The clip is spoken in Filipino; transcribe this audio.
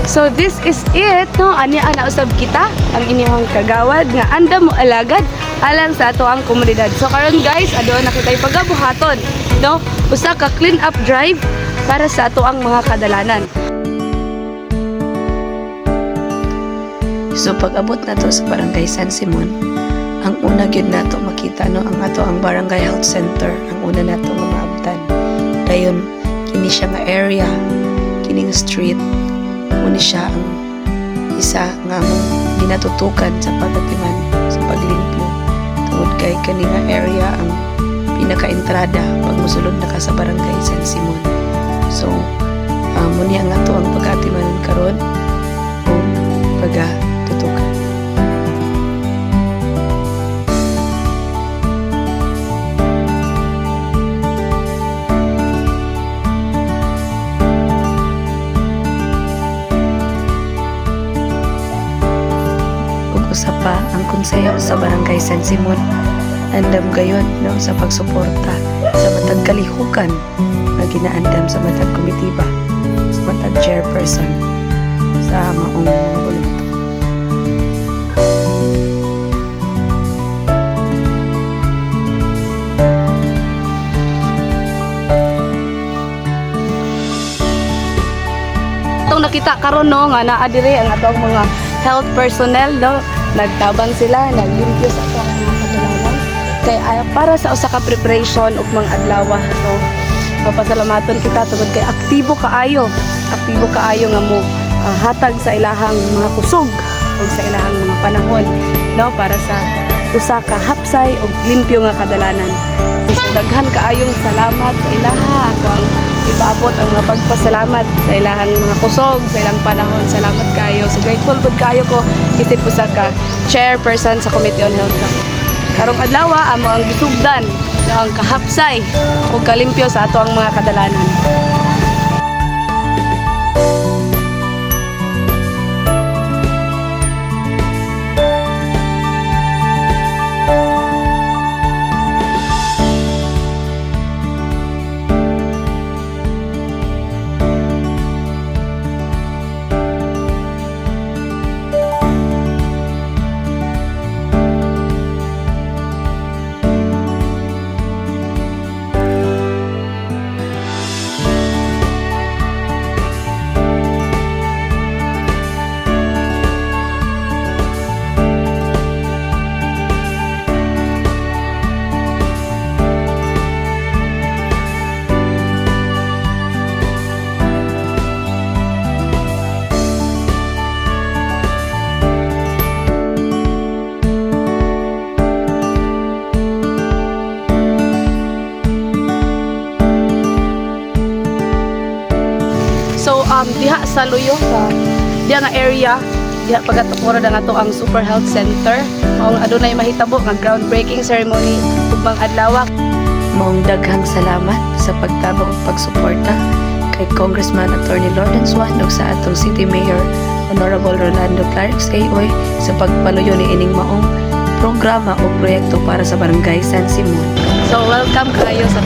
So this is it, no? Ani ana usab kita ang inyong kagawad nga anda mo alagad alang sa ato ang komunidad. So karon guys, adto na kitay pagabuhaton, no? Usa ka clean up drive para sa ato ang mga kadalanan. So pag-abot na to sa Barangay San Simon, ang una gyud nato makita no ang ato ang Barangay Health Center, ang una nato nga maabtan. Dayon kini siya nga area, kining street, muna siya ang isa nga among ginatutukan sa pagatiman, sa paglimpyo. Tungod kay kani nga area ang pinaka-entrada pag mosulod na ka sa Barangay San Simon. So muna nga to ang pagatiman karon o pagatutukan. Usa pa ang konseho sa Barangay San Simon andam gayon no sa pagsuporta sa matag kalihukan na ginaandam sa matag komitiba, sa matag chairperson sa maong bulto. Itong nakita karon no nga naa diri ang atong mga health personnel, no? Nagtabang sila, naglimpyo sa ato ang mga kadalanan. Kay para sa usa ka preparation ug mga adlaw, so papasalamaton kita tungod kay aktibo kaayo nga mo hatag sa ilahang mga kusog ug sa ilahang mga panahon, no? Para sa usa ka hapsay ug limpyo nga kadalanan. So daghan kaayong salamat sa ilaha. Ako ang ipaabot ang mga pagpasalamat sa ilahang mga kusog, sa ilang panahon. Salamat kayo. So grateful good kayo ko isip usa ka chairperson sa Committee on Health. Karong adlaw amo ang gisugdan ang kahapsay ug kalimpyo sa ato ang mga kadalanan. So diha sa Luyo sa diha nga area, diha pagatukura na nato ang Super Health Center. Mao adunay mahitabo nga groundbreaking ceremony ug mga adlaw. Maong daghang salamat sa pagtabang ug pagsuporta kay Congressman Attorney Lawrence Juan ug sa atong City Mayor Honorable Rolando Clarix Aoy sa pagpaluyo ni ining maong programa o proyekto para sa Barangay San Simon. So welcome kayo sa